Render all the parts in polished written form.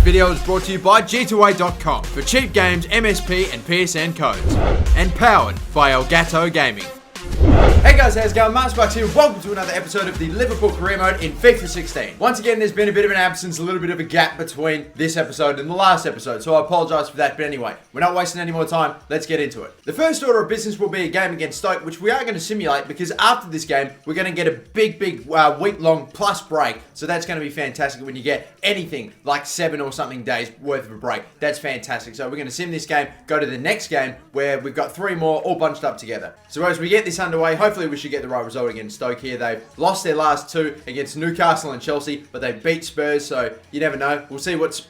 video is brought to you by G2A.com for cheap games, MSP and PSN Codes. And powered by Elgato Gaming. Hey guys, how's it going? MasterBucks here. Welcome to another episode of the Liverpool career mode in FIFA 16. Once again, there's been a bit of an absence, a little bit of a gap between this episode and the last episode, so I apologise for that. But anyway, we're not wasting any more time. Let's get into it. The first order of business will be a game against Stoke, which we are going to simulate because after this game, we're going to get a big week-long plus break. So that's going to be fantastic when you get anything like 7 or something days worth of a break. That's fantastic. So we're going to sim this game, go to the next game where we've got 3 more all bunched up together. So as we get this underway, hopefully we should get the right result against Stoke here. They've lost their last 2 against Newcastle and Chelsea, but they beat Spurs, so you never know. We'll see what's...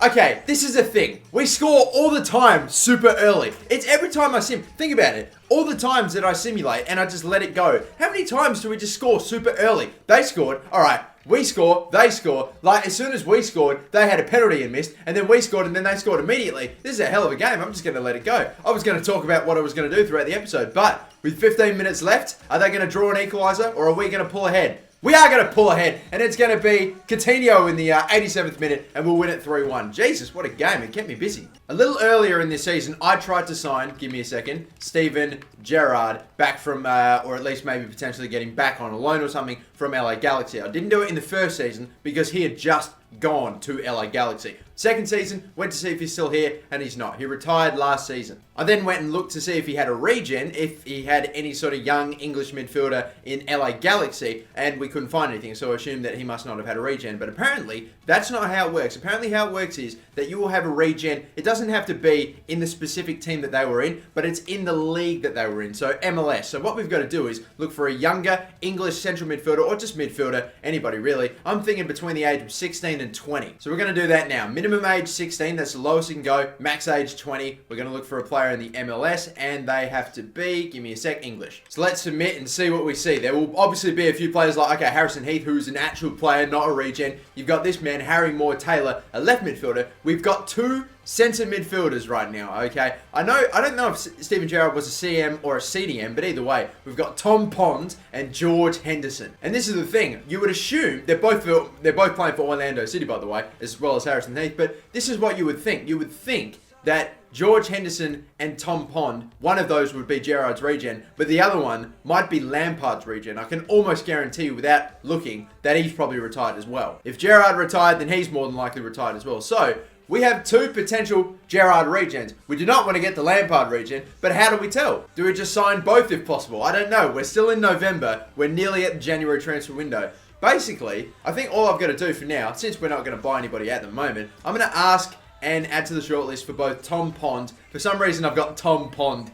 Okay, this is a thing. We score all the time super early. It's every time I sim. Think about it. All the times that I simulate and I just let it go. How many times do we just score super early? They scored. All right. We score, they score. Like, as soon as we scored, they had a penalty and missed, and then we scored, and then they scored immediately. This is a hell of a game. I'm just going to let it go. I was going to talk about what I was going to do throughout the episode, but with 15 minutes left, are they going to draw an equaliser, or are we going to pull ahead? We are going to pull ahead, and it's going to be Coutinho in the 87th minute, and we'll win it 3-1. Jesus, what a game. It kept me busy. A little earlier in this season, I tried to sign, give me a second, Steven Gerrard back from, or at least maybe potentially get him back on a loan or something from LA Galaxy. I didn't do it in the first season because he had just gone to LA Galaxy. Second season, went to see if he's still here, and he's not. He retired last season. I then went and looked to see if he had a regen, if he had any sort of young English midfielder in LA Galaxy, and we couldn't find anything, so I assumed that he must not have had a regen. But apparently, that's not how it works. Apparently how it works is that you will have a regen. It doesn't have to be in the specific team that they were in, but it's in the league that they were in, so MLS. So what we've got to do is look for a younger English central midfielder, or just midfielder, anybody really. I'm thinking between the age of 16 and 20. So we're going to do that now. Minimum age 16, that's the lowest you can go. Max age 20. We're going to look for a player in the MLS, and they have to be, give me a sec, English. So let's submit and see what we see. There will obviously be a few players like, okay, Harrison Heath, who's an actual player, not a regen. You've got this man, Harry Moore-Taylor, a left midfielder. We've got 2 centre midfielders right now, okay? I don't know if Steven Gerrard was a CM or a CDM, but either way, we've got Tom Pond and George Henderson. And this is the thing, you would assume, they're both playing for Orlando City, by the way, as well as Harrison Heath, but this is what you would think. You would think that George Henderson and Tom Pond, one of those would be Gerrard's regen, but the other one might be Lampard's regen. I can almost guarantee you without looking that he's probably retired as well. If Gerrard retired, then he's more than likely retired as well. So, we have 2 potential Gerrard regens. We do not want to get the Lampard regen, but how do we tell? Do we just sign both if possible? I don't know. We're still in November. We're nearly at the January transfer window. Basically, I think all I've got to do for now, since we're not going to buy anybody at the moment, I'm going to ask and add to the shortlist for both Tom Pond. For some reason, I've got Tom Pond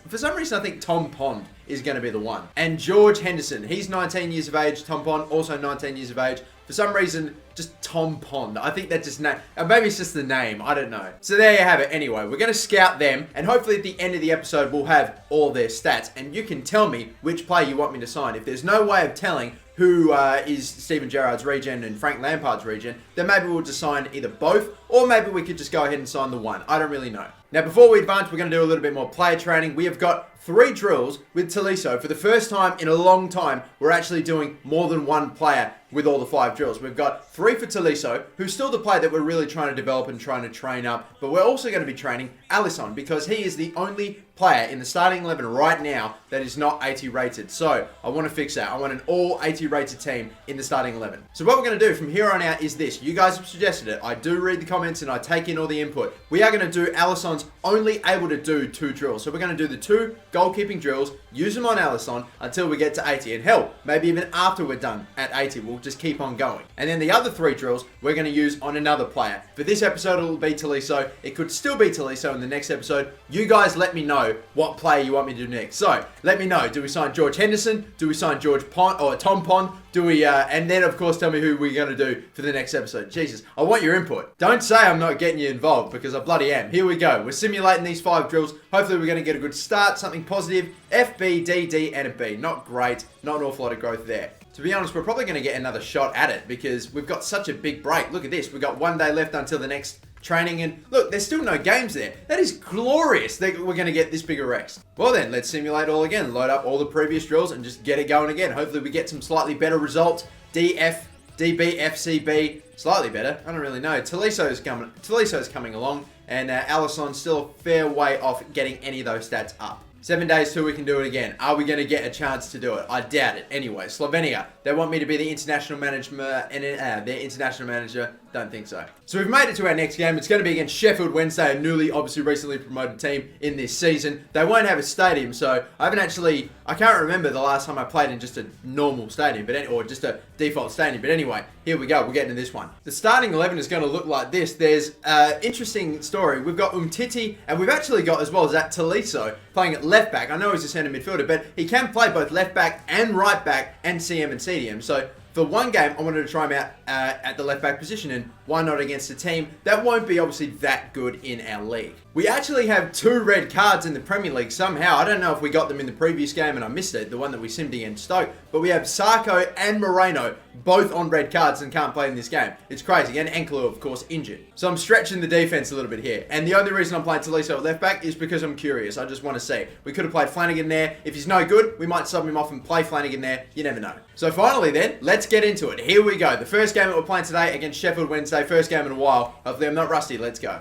for some reason, I think Tom Pond is going to be the one. And George Henderson, he's 19 years of age. Tom Pond, also 19 years of age. For some reason, just Tom Pond. I think that just maybe it's just the name. I don't know. So there you have it. Anyway, we're going to scout them, and hopefully at the end of the episode, we'll have all their stats, and you can tell me which player you want me to sign. If there's no way of telling who is Steven Gerrard's regen and Frank Lampard's regen, then maybe we'll just sign either both, or maybe we could just go ahead and sign the one. I don't really know. Now, before we advance, we're going to do a little bit more player training. We have got 3 drills with Tolisso. For the first time in a long time, we're actually doing more than one player with all the 5 drills. We've got 3 for Tolisso, who's still the player that we're really trying to develop and trying to train up, but we're also going to be training Alisson because he is the only player in the starting 11 right now that is not 80 rated. So I want to fix that. I want an all 80 rated team in the starting 11. So what we're going to do from here on out is this. You guys have suggested it. I do read the comments and I take in all the input. We are going to do Alisson's only able to do 2 drills. So we're going to do the 2 goalkeeping drills, use them on Alisson until we get to 80. And hell, maybe even after we're done at 80, we'll just keep on going. And then the other 3 drills we're going to use on another player. For this episode, it'll be Tolisso. It could still be Tolisso in the next episode. You guys let me know what player you want me to do next. So let me know. Do we sign George Henderson? Do we sign George Pond or Tom Pond? Do we, and then of course tell me who we're going to do for the next episode. Jesus, I want your input. Don't say I'm not getting you involved because I bloody am. Here we go. We're simulating these 5 drills. Hopefully we're going to get a good start, something positive. F, B, D, D, and a B. Not great. Not an awful lot of growth there. To be honest, we're probably going to get another shot at it because we've got such a big break. Look at this. We've got 1 day left until the next training, and look, there's still no games there. That is glorious that we're going to get this big a rest. Well then, let's simulate all again. Load up all the previous drills and just get it going again. Hopefully we get some slightly better results. D, F, DB, FCB, slightly better. I don't really know. Toliso's coming along, and Alisson's still a fair way off getting any of those stats up. 7 days till we can do it again. Are we going to get a chance to do it? I doubt it. Anyway, Slovenia, they want me to be the international manager, and their international manager, don't think so. So we've made it to our next game. It's going to be against Sheffield Wednesday, a obviously recently promoted team in this season. They won't have a stadium, so I can't remember the last time I played in just a normal stadium, or just a default stadium. But anyway, here we go. We'll get into this one. The starting 11 is going to look like this. There's an interesting story. We've got Umtiti, and we've actually got, as well as that, Tolisso playing at left back. I know he's a centre midfielder, but he can play both left back and right back and CM and CDM. So for one game, I wanted to try him out at the left back position, and why not against a team that won't be obviously that good in our league. We actually have 2 red cards in the Premier League somehow. I don't know if we got them in the previous game and I missed it, the one that we simmed against Stoke, but we have Sarko and Moreno both on red cards and can't play in this game. It's crazy, and Enkelu, of course, injured. So I'm stretching the defense a little bit here, and the only reason I'm playing Tolisso at left back is because I'm curious. I just want to see. We could have played Flanagan there. If he's no good, we might sub him off and play Flanagan there. You never know. So finally then, let's get into it. Here we go. The first game that we're playing today against Sheffield Wednesday. First game in a while. Hopefully I'm not rusty. Let's go.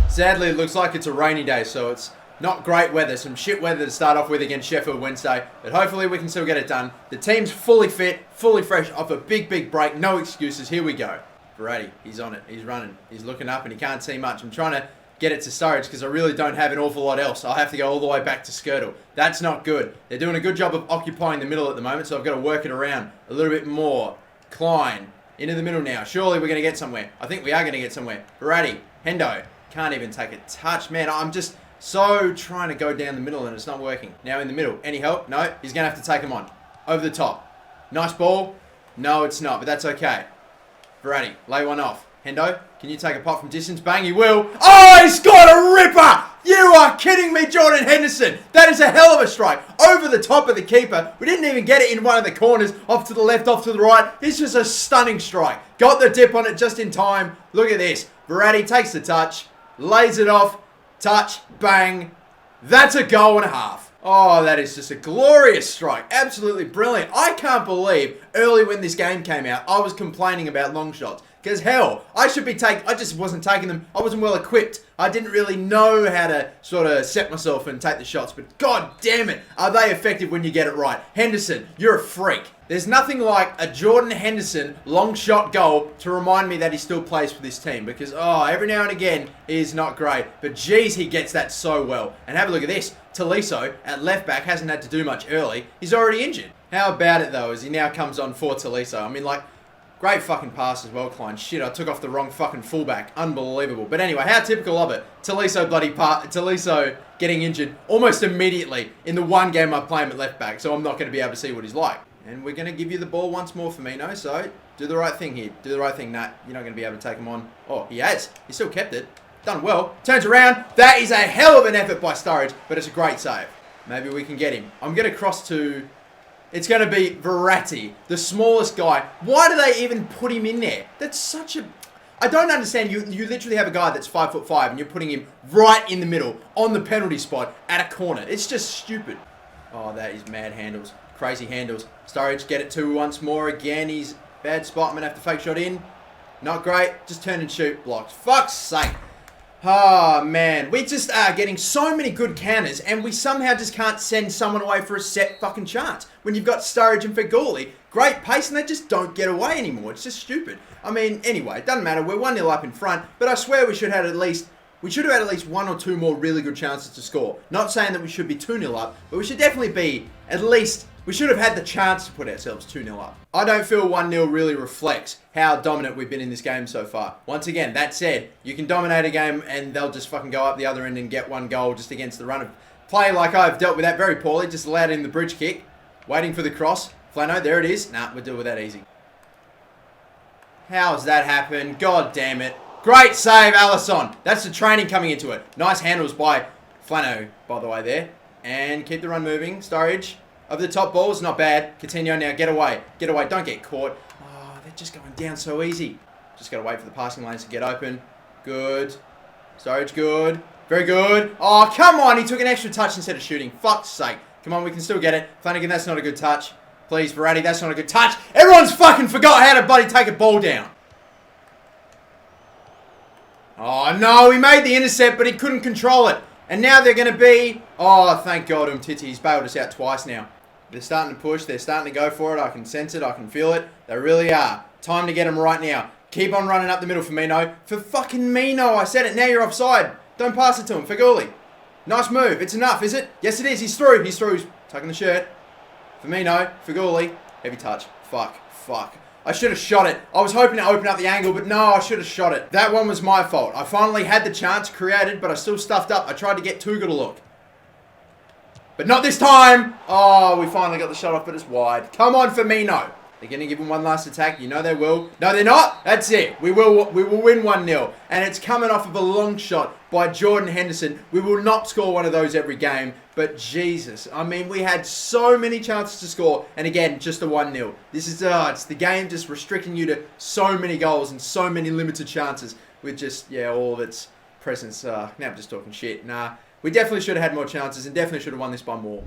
Sadly, it looks like it's a rainy day, so it's not great weather. Some shit weather to start off with against Sheffield Wednesday, but hopefully we can still get it done. The team's fully fit, fully fresh off a big break. No excuses. Here we go. Verratti, he's on it. He's running. He's looking up and he can't see much. I'm trying to get it to Sturridge because I really don't have an awful lot else. I'll have to go all the way back to Skirtle. That's not good. They're doing a good job of occupying the middle at the moment, so I've got to work it around a little bit more. Klein, into the middle now. Surely we're going to get somewhere. I think we are going to get somewhere. Verratti, Hendo, can't even take a touch. Man, I'm just so trying to go down the middle and it's not working. Now in the middle. Any help? No. He's going to have to take him on. Over the top. Nice ball. No, it's not, but that's okay. Verratti, lay one off. Hendo, can you take a pot from distance? Bang, he will. Oh, he's got a ripper! You are kidding me, Jordan Henderson. That is a hell of a strike. Over the top of the keeper. We didn't even get it in one of the corners. Off to the left, off to the right. It's just a stunning strike. Got the dip on it just in time. Look at this. Verratti takes the touch. Lays it off. Touch. Bang. That's a goal and a half. Oh, that is just a glorious strike. Absolutely brilliant. I can't believe early when this game came out, I was complaining about long shots. Because hell, I just wasn't taking them. I wasn't well equipped. I didn't really know how to sort of set myself and take the shots. But god damn it, are they effective when you get it right. Henderson, you're a freak. There's nothing like a Jordan Henderson long shot goal to remind me that he still plays for this team. Because, oh, every now and again, he's not great. But geez, he gets that so well. And have a look at this. Tolisso at left back hasn't had to do much early. He's already injured. How about it though, as he now comes on for Tolisso? I mean, like, great fucking pass as well, Klein. Shit, I took off the wrong fucking fullback. Unbelievable. But anyway, how typical of it. Tolisso getting injured almost immediately in the one game I play him at left back. So I'm not going to be able to see what he's like. And we're going to give you the ball once more, Firmino. So do the right thing here. Do the right thing. Nah, you're not going to be able to take him on. Oh, he has. He still kept it. Done well. Turns around. That is a hell of an effort by Sturridge, but it's a great save. Maybe we can get him. I'm going to cross to... It's going to be Verratti, the smallest guy. Why do they even put him in there? That's such a... I don't understand. You literally have a guy that's 5'5" and you're putting him right in the middle on the penalty spot at a corner. It's just stupid. Oh, that is mad handles. Crazy handles. Sturridge, get it to once more again. He's bad spot. I'm going to have to fake shot in. Not great. Just turn and shoot. Blocked. Fuck's sake. Oh, man. We just are getting so many good counters and we somehow just can't send someone away for a set fucking chance. When you've got Sturridge and Feghouli, great pace and they just don't get away anymore. It's just stupid. I mean, anyway, it doesn't matter. We're 1-0 up in front, but I swear we should have had at least 1 or 2 more really good chances to score. Not saying that we should be 2-0 up, but we should definitely be at least... We should have had the chance to put ourselves 2-0 up. I don't feel 1-0 really reflects how dominant we've been in this game so far. Once again, that said, you can dominate a game and they'll just fucking go up the other end and get 1 goal just against the run of play. Like I've dealt with that very poorly. Just allowed in the bridge kick. Waiting for the cross. Flano, there it is. Nah, we'll deal with that easy. How's that happen? God damn it. Great save, Alisson. That's the training coming into it. Nice handles by Flano, by the way, there. And keep the run moving. Sturridge. Over the top balls, not bad. Coutinho now, get away. Get away, don't get caught. Oh, they're just going down so easy. Just got to wait for the passing lanes to get open. Good. Sturridge, good. Very good. Oh, come on, he took an extra touch instead of shooting. Fuck's sake. Come on, we can still get it. Flanagan, that's not a good touch. Please, Verratti, that's not a good touch. Everyone's fucking forgot how to bloody take a ball down. Oh, no, he made the intercept, but he couldn't control it. And now they're going to be... Oh, thank God, Umtiti. He's bailed us out twice now. They're starting to push. They're starting to go for it. I can sense it. I can feel it. They really are. Time to get them right now. Keep on running up the middle for Mino. For fucking Mino, I said it. Now you're offside. Don't pass it to him. Faguli. Nice move. It's enough, is it? Yes, it is. He's through. He's through. He's tucking the shirt. Firmino. Faguli. Heavy touch. Fuck. I should have shot it. I was hoping to open up the angle, but no, I should have shot it. That one was my fault. I finally had the chance created, but I still stuffed up. I tried to get too good a look. But not this time. Oh, we finally got the shot off, but it's wide. Come on, Firmino. They're going to give him one last attack. You know they will. No, they're not. That's it. We will win 1-0. And it's coming off of a long shot by Jordan Henderson. We will not score one of those every game. But Jesus, I mean, we had so many chances to score. And again, just a 1-0. This is, it's the game just restricting you to so many goals and so many limited chances. With just, yeah, all of its presence. Now I'm just talking shit. Nah. We definitely should have had more chances and definitely should have won this by more.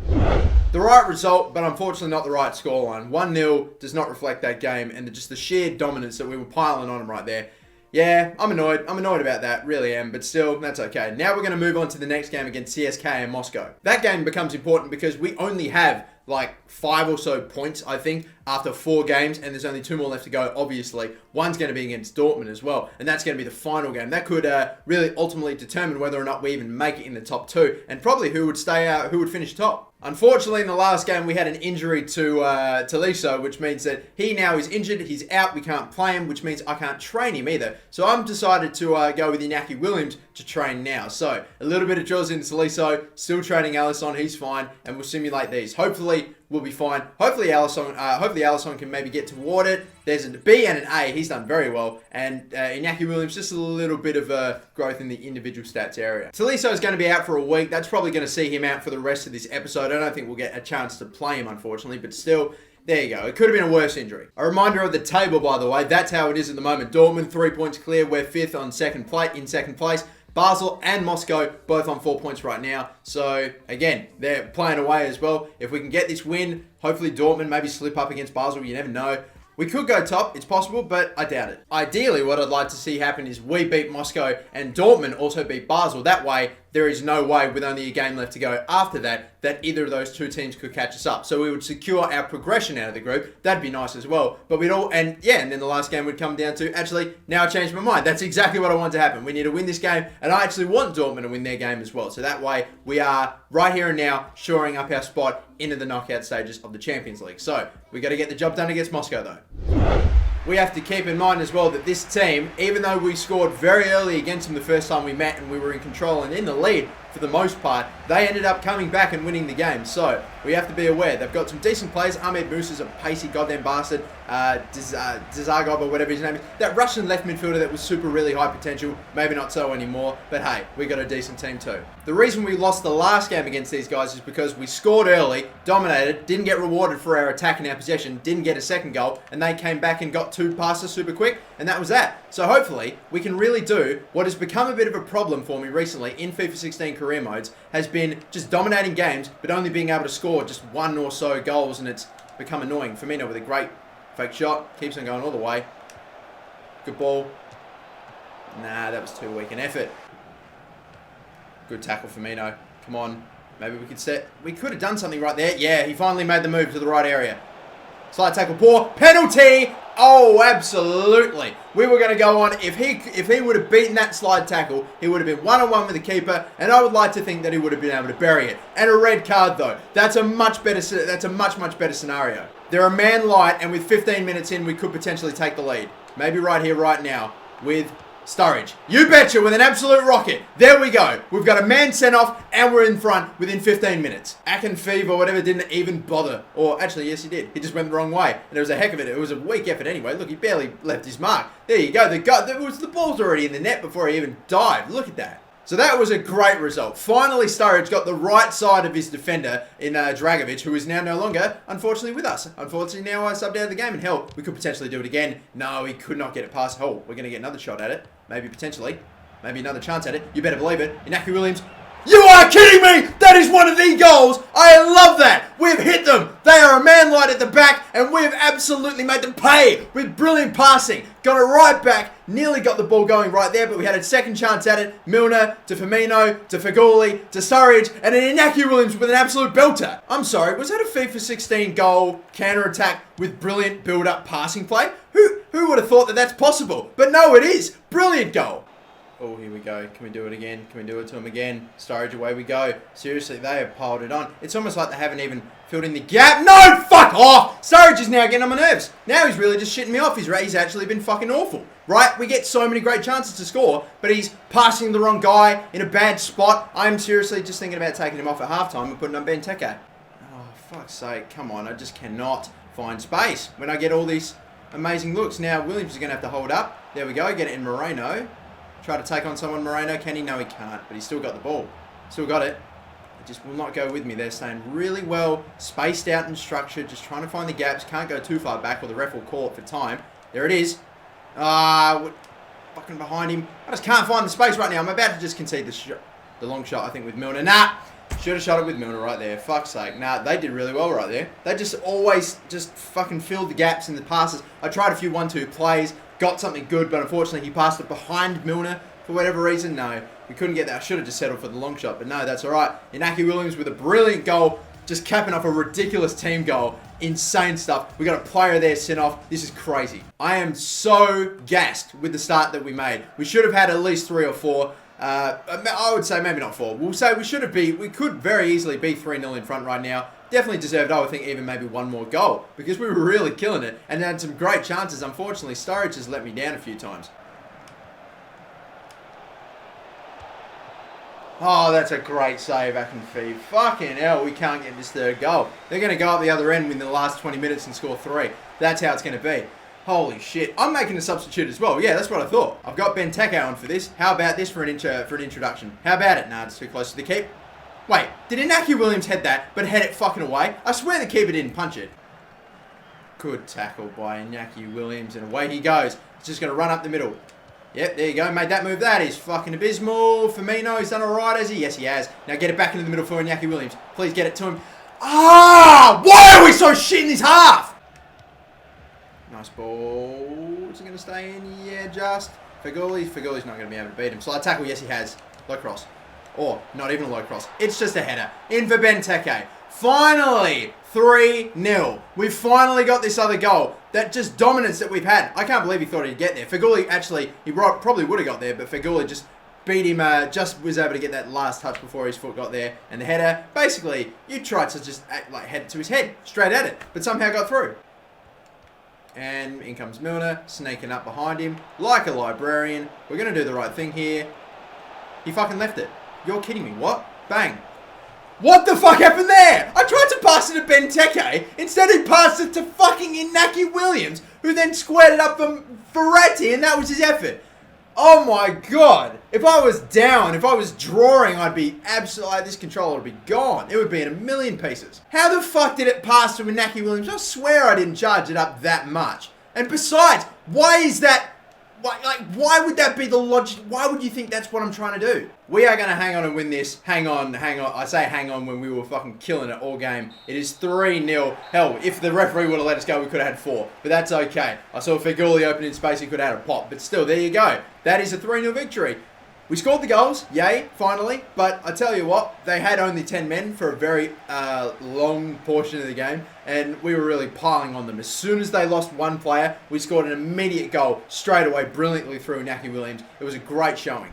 The right result, but unfortunately not the right scoreline. 1-0 does not reflect that game and just the sheer dominance that we were piling on them right there. Yeah, I'm annoyed. I'm annoyed about that, really am, but still, that's okay. Now we're going to move on to the next game against CSKA Moscow. That game becomes important because we only have like 5 or so points, I think, after 4 games, and there's only 2 more left to go, obviously. One's going to be against Dortmund as well, and that's going to be the final game. That could really ultimately determine whether or not we even make it in the top 2, and probably who would stay out, who would finish top. Unfortunately, in the last game, we had an injury to Tolisso, which means that he now is injured. He's out. We can't play him, which means I can't train him either. So I've decided to go with Iñaki Williams to train now. So a little bit of drills into Tolisso, still training Alisson. He's fine, and we'll simulate these. Hopefully, we'll be fine. Hopefully, Alisson can maybe get toward it. There's a B and an A. He's done very well. And Iñaki Williams, just a little bit of growth in the individual stats area. Tolisso is going to be out for a week. That's probably going to see him out for the rest of this episode. I don't think we'll get a chance to play him, unfortunately. But still, there you go. It could have been a worse injury. A reminder of the table, by the way. That's how it is at the moment. Dortmund, 3 points clear. We're 5th on second place. Basel and Moscow both on 4 points right now. So, again, they're playing away as well. If we can get this win, hopefully Dortmund maybe slip up against Basel. You never know. We could go top, it's possible, but I doubt it. Ideally, what I'd like to see happen is we beat Moscow and Dortmund also beat Basel. That way, there is no way, with only a game left to go after that, that either of those 2 teams could catch us up. So we would secure our progression out of the group. That'd be nice as well. But we'd all, and then the last game would come down to, actually, now I changed my mind. That's exactly what I want to happen. We need to win this game, and I actually want Dortmund to win their game as well. So that way, we are right here and now shoring up our spot into the knockout stages of the Champions League. So, we got to get the job done against Moscow though. We have to keep in mind as well that this team, even though we scored very early against them the first time we met and we were in control and in the lead for the most part, they ended up coming back and winning the game. So we have to be aware. They've got some decent players. Ahmed Musa's a pacey goddamn bastard. Dzagov or whatever his name is. That Russian left midfielder that was super really high potential. Maybe not so anymore. But hey, we got a decent team too. The reason we lost the last game against these guys is because we scored early, dominated, didn't get rewarded for our attack and our possession, didn't get a second goal, and they came back and got 2 passes super quick, and that was that. So hopefully, we can really do what has become a bit of a problem for me recently in FIFA 16 career modes, has been just dominating games, but only being able to score just 1 or so goals, and it's become annoying. Firmino with a great fake shot, keeps on going all the way. Good ball. Nah, that was too weak an effort. Good tackle, Firmino. Come on. Maybe we could set... We could have done something right there. Yeah, he finally made the move to the right area. Slide tackle, poor. Penalty! Oh, absolutely. We were going to go on. If he would have beaten that slide tackle, he would have been 1-on-1 with the keeper, and I would like to think that he would have been able to bury it. And a red card, though. That's a much better scenario. They're a man light, and with 15 minutes in, we could potentially take the lead. Maybe right here, right now, with Sturridge. You betcha, with an absolute rocket. There we go. We've got a man sent off, and we're in front within 15 minutes. Akinfeev or whatever didn't even bother. Or, actually, yes, he did. He just went the wrong way. And it was a heck of it. It was a weak effort anyway. Look, he barely left his mark. There you go. The ball's already in the net before he even dived. Look at that. So that was a great result. Finally, Sturridge got the right side of his defender in Dragovic, who is now no longer, unfortunately, with us. Unfortunately, now subbed out of the game. And hell, we could potentially do it again. No, he could not get it past. Oh, we're going to get another shot at it. Maybe potentially. Maybe another chance at it. You better believe it. Iñaki Williams. You are kidding me! That is one of the goals! I love that! We've hit them! They are a man light at the back, and we've absolutely made them pay with brilliant passing. Got it right back, nearly got the ball going right there, but we had a second chance at it. Milner to Firmino to Faguli to Sturridge, and then Inaki Williams with an absolute belter. I'm sorry, was that a FIFA 16 goal counter-attack with brilliant build-up passing play? Who would have thought that that's possible? But no, it is. Brilliant goal. Oh, here we go. Can we do it again? Can we do it to him again? Sturridge, away we go. Seriously, they have piled it on. It's almost like they haven't even filled in the gap. No, fuck off! Sturridge is now getting on my nerves. Now he's really just shitting me off. He's actually been fucking awful. Right? We get so many great chances to score, but he's passing the wrong guy in a bad spot. I'm seriously just thinking about taking him off at halftime and putting on Benteke. Oh, fuck's sake. Come on. I just cannot find space when I get all these amazing looks. Now, Williams is going to have to hold up. There we go. Get it in Moreno. Try to take on someone, Moreno. Can he? No, he can't. But he's still got the ball. Still got it. It just will not go with me. They're staying really well, spaced out and structured, just trying to find the gaps. Can't go too far back or the ref will call it for time. There it is. Fucking behind him. I just can't find the space right now. I'm about to just concede the long shot, I think, with Milner. Nah. Should have shot it with Milner right there. Fuck's sake. Nah, they did really well right there. They just always just fucking filled the gaps in the passes. I tried a few 1-2 plays. Got something good, but unfortunately he passed it behind Milner for whatever reason. No, we couldn't get that. I should have just settled for the long shot, but no, that's all right. Inaki Williams with a brilliant goal, just capping off a ridiculous team goal. Insane stuff. We got a player there sent off. This is crazy. I am so gassed with the start that we made. We should have had at least 3 or 4. I would say maybe not 4. We'll say we could very easily be 3-0 in front right now. Definitely deserved, I would think, even maybe one more goal because we were really killing it and had some great chances. Unfortunately, Sturridge has let me down a few times. Oh, that's a great save, Akinfeev. Fucking hell, we can't get this third goal. They're going to go up the other end within the last 20 minutes and score 3. That's how it's going to be. Holy shit. I'm making a substitute as well. Yeah, that's what I thought. I've got Benteke on for this. How about this for an introduction? How about it? Nah, it's too close to the keep. Wait, did Inaki Williams head that, but head it fucking away? I swear the keeper didn't punch it. Good tackle by Inaki Williams, and away he goes. He's just going to run up the middle. Yep, there you go. Made that move. That is fucking abysmal. Firmino, he's done all right, has he? Yes, he has. Now get it back into the middle for Inaki Williams. Please get it to him. Ah! Why are we so shit in this half? Nice ball. Is it going to stay in? Yeah, just. Fagoli's not going to be able to beat him. Slide tackle. Yes, he has. Low cross. Or, not even a low cross. It's just a header. In for Benteke. Finally, 3-0. We've finally got this other goal. That just dominance that we've had. I can't believe he thought he'd get there. Faguli, actually, he probably would have got there, but Faguli just beat him, just was able to get that last touch before his foot got there. And the header, basically, you tried to just head it to his head, straight at it, but somehow got through. And in comes Milner, sneaking up behind him, like a librarian. We're going to do the right thing here. He fucking left it. You're kidding me. What? Bang. What the fuck happened there? I tried to pass it to Benteke. Instead he passed it to fucking Inaki Williams, who then squared it up for Ferretti, and that was his effort. Oh my god. If I was down, if I was drawing, I'd be absolutely... This controller would be gone. It would be in a million pieces. How the fuck did it pass to Inaki Williams? I swear I didn't charge it up that much. And besides, why is that... Why would that be the logic? Why would you think that's what I'm trying to do? We are going to hang on and win this. Hang on. I say hang on when we were fucking killing it all game. It is 3-0. Hell, if the referee would have let us go, we could have had 4. But that's okay. I saw Faguli open in space. He could have had a pop. But still, there you go. That is a 3-0 victory. We scored the goals, yay, finally, but I tell you what, they had only 10 men for a very long portion of the game, and we were really piling on them. As soon as they lost one player, we scored an immediate goal straight away, brilliantly through Inaki Williams. It was a great showing.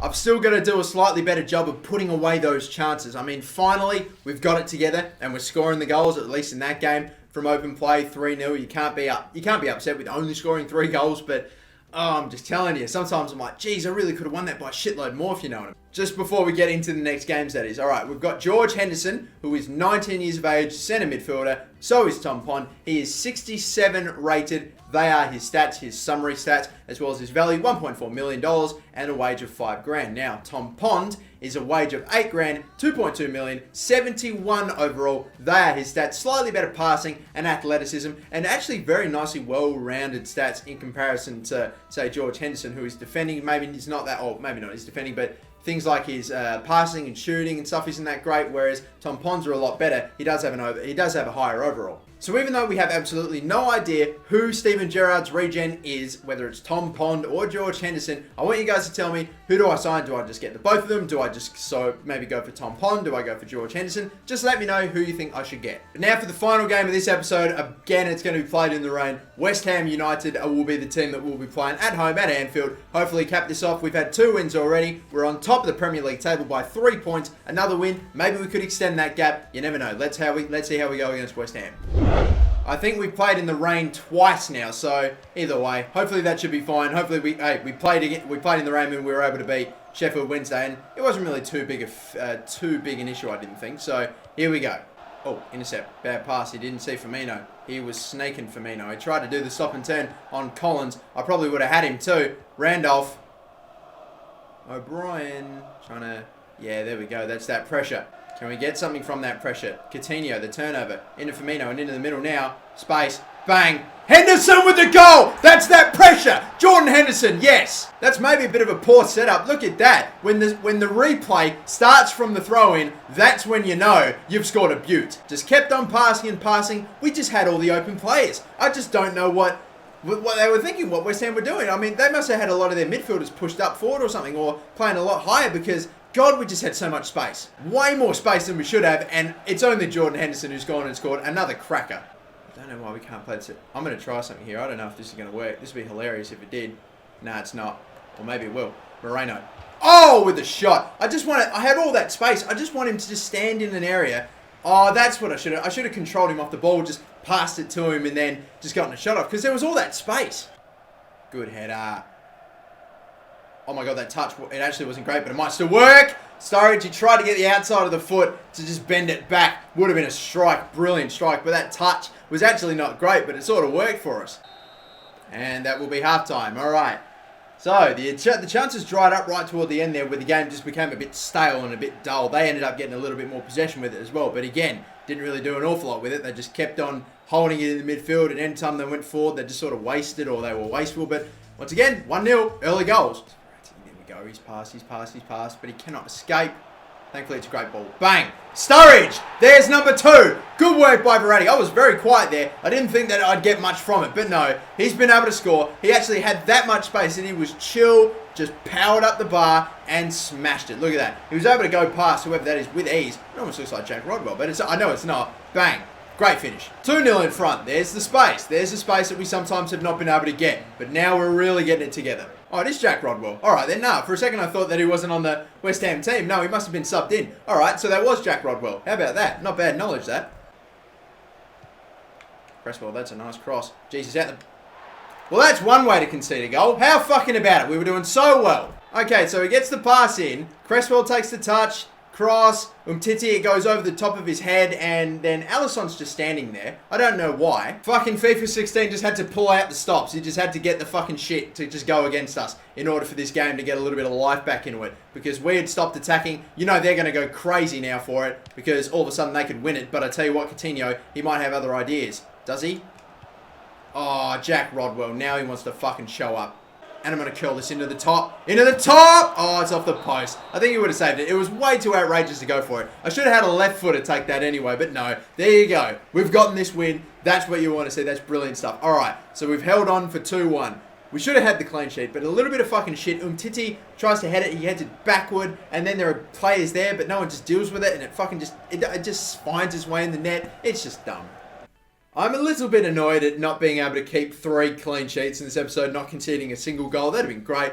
I've still got to do a slightly better job of putting away those chances. I mean, finally, we've got it together, and we're scoring the goals, at least in that game, from open play, 3-0. You can't be upset with only scoring 3 goals, but... Oh, I'm just telling you, sometimes I'm like, geez, I really could have won that by a shitload more if you know what I mean. Just before we get into the next games, that is. Alright, we've got George Henderson, who is 19 years of age, centre midfielder. So is Tom Pond. He is 67 rated. They are his stats, his summary stats, as well as his value, $1.4 million and a wage of $5,000. Now, Tom Pond is a wage of $8,000, 2.2 million, 71 overall. They are his stats, slightly better passing and athleticism, and actually very nicely well-rounded stats in comparison to, say, George Henderson, who is defending. Maybe he's not that old, maybe not he's defending, but things like his passing and shooting and stuff isn't that great, whereas Tom Pond's are a lot better. He does have a higher overall. So even though we have absolutely no idea who Steven Gerrard's regen is, whether it's Tom Pond or George Henderson, I want you guys to tell me, who do I sign? Do I just get the both of them? Do I just maybe go for Tom Pond? Do I go for George Henderson? Just let me know who you think I should get. But now for the final game of this episode, again it's going to be played in the rain. West Ham United will be the team that will be playing at home at Anfield. Hopefully cap this off. We've had 2 wins already. We're on top of the Premier League table by 3 points. Another win. Maybe we could extend that gap. You never know. Let's see how we go against West Ham. I think we've played in the rain twice now, so either way, hopefully that should be fine. Hopefully we played in the rain and we were able to beat Sheffield Wednesday, and it wasn't really too big an issue, I didn't think. So here we go. Oh, intercept, bad pass. He didn't see Firmino. He was snaking Firmino. He tried to do the stop and turn on Collins. I probably would have had him too. Randolph. O'Brien yeah, there we go. That's that pressure. Can we get something from that pressure? Coutinho, the turnover. Into Firmino and into the middle now. Space. Bang. Henderson with the goal! That's that pressure! Jordan Henderson, yes! That's maybe a bit of a poor setup. Look at that. When the replay starts from the throw-in, that's when you know you've scored a beaut. Just kept on passing and passing. We just had all the open players. I just don't know what they were thinking, what West Ham were doing. I mean, they must have had a lot of their midfielders pushed up forward or something, or playing a lot higher, because God, we just had so much space. Way more space than we should have, and it's only Jordan Henderson who's gone and scored another cracker. I don't know why we can't play this. I'm going to try something here. I don't know if this is going to work. This would be hilarious if it did. Nah, it's not. Or maybe it will. Moreno. Oh, with the shot. I had all that space. I just want him to just stand in an area. Oh, that's what I should have controlled him off the ball, just passed it to him, and then just gotten a shot off, because there was all that space. Good header. Oh my God, that touch, it actually wasn't great, but it might still work. Sturridge, he tried to get the outside of the foot to just bend it back. Would have been a strike, brilliant strike, but that touch was actually not great, but it sort of worked for us. And that will be halftime. All right. So the chances dried up right toward the end there, where the game just became a bit stale and a bit dull. They ended up getting a little bit more possession with it as well, but again, didn't really do an awful lot with it. They just kept on holding it in the midfield, and anytime they went forward, they just sort of wasted, or they were wasteful. But once again, 1-0, early goals. He's passed, but he cannot escape. Thankfully, it's a great ball. Bang! Sturridge! There's number 2. Good work by Verratti. I was very quiet there. I didn't think that I'd get much from it, but no. He's been able to score. He actually had that much space, and he was chill, just powered up the bar and smashed it. Look at that. He was able to go past whoever that is with ease. It almost looks like Jack Rodwell, but I know it's not. Bang! Great finish. 2-0 in front. There's the space. There's the space that we sometimes have not been able to get, but now we're really getting it together. Oh, it is Jack Rodwell. All right, then. No, for a second I thought that he wasn't on the West Ham team. No, he must have been subbed in. All right, so that was Jack Rodwell. How about that? Not bad knowledge, that. Cresswell, that's a nice cross. Jesus, out the... Well, that's one way to concede a goal. How fucking about it? We were doing so well. Okay, so he gets the pass in. Cresswell takes the touch. Cross, Umtiti, it goes over the top of his head, and then Alisson's just standing there. I don't know why. Fucking FIFA 16 just had to pull out the stops. He just had to get the fucking shit to just go against us in order for this game to get a little bit of life back into it. Because we had stopped attacking. You know they're going to go crazy now for it, because all of a sudden they could win it. But I tell you what, Coutinho, he might have other ideas. Does he? Oh, Jack Rodwell. Now he wants to fucking show up. And I'm going to curl this into the top. Into the top! Oh, it's off the post. I think he would have saved it. It was way too outrageous to go for it. I should have had a left footer take that anyway, but no. There you go. We've gotten this win. That's what you want to see. That's brilliant stuff. All right, so we've held on for 2-1. We should have had the clean sheet, but a little bit of fucking shit. Umtiti tries to head it. He heads it backward, and then there are players there, but no one just deals with it, and it fucking it just finds its way in the net. It's just dumb. I'm a little bit annoyed at not being able to keep 3 clean sheets in this episode, not conceding a single goal. That'd have been great.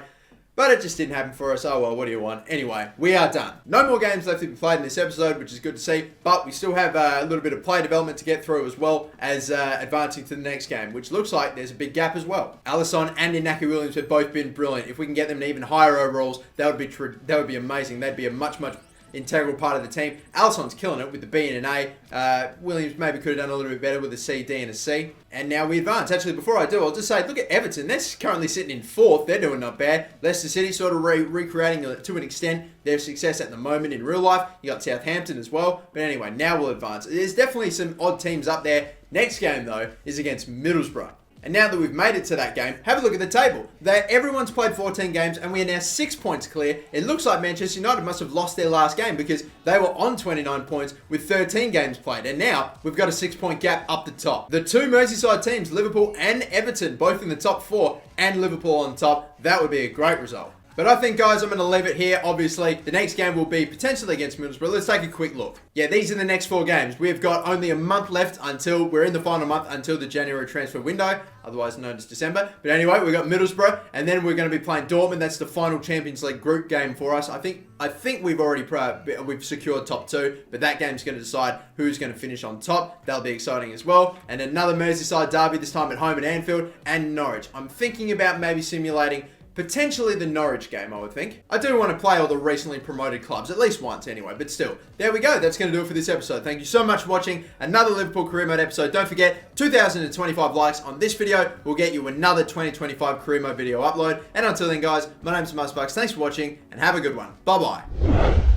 But it just didn't happen for us. Oh well, what do you want? Anyway, we are done. No more games left to be played in this episode, which is good to see. But we still have a little bit of play development to get through, as well as advancing to the next game, which looks like there's a big gap as well. Alisson and Inaki Williams have both been brilliant. If we can get them to even higher overalls, that would be amazing. They'd be a much integral part of the team. Alisson's killing it with the B and an A. Williams maybe could have done a little bit better with a C, D, and a C. And now we advance. Actually, before I do, I'll just say, look at Everton. They're currently sitting in 4th. They're doing not bad. Leicester City sort of recreating to an extent their success at the moment in real life. You got Southampton as well. But anyway, now we'll advance. There's definitely some odd teams up there. Next game, though, is against Middlesbrough. And now that we've made it to that game, have a look at the table. Everyone's played 14 games and we are now 6 points clear. It looks like Manchester United must have lost their last game because they were on 29 points with 13 games played. And now we've got a 6-point gap up the top. The two Merseyside teams, Liverpool and Everton, both in the top 4 and Liverpool on top. That would be a great result. But I think, guys, I'm going to leave it here. Obviously, the next game will be potentially against Middlesbrough. Let's take a quick look. Yeah, these are the next 4 games. We've got only a month left until we're in the final month until the January transfer window, otherwise known as December. But anyway, we've got Middlesbrough, and then we're going to be playing Dortmund. That's the final Champions League group game for us. I think we've already we've secured top 2, but that game's going to decide who's going to finish on top. That'll be exciting as well. And another Merseyside derby, this time at home at Anfield, and Norwich. I'm thinking about maybe simulating potentially the Norwich game, I would think. I do want to play all the recently promoted clubs, at least once anyway, but still. There we go. That's going to do it for this episode. Thank you so much for watching another Liverpool Career Mode episode. Don't forget, 2,025 likes on this video will get you another 2025 Career Mode video upload. And until then, guys, my name's MasterBucks. Thanks for watching, and have a good one. Bye-bye.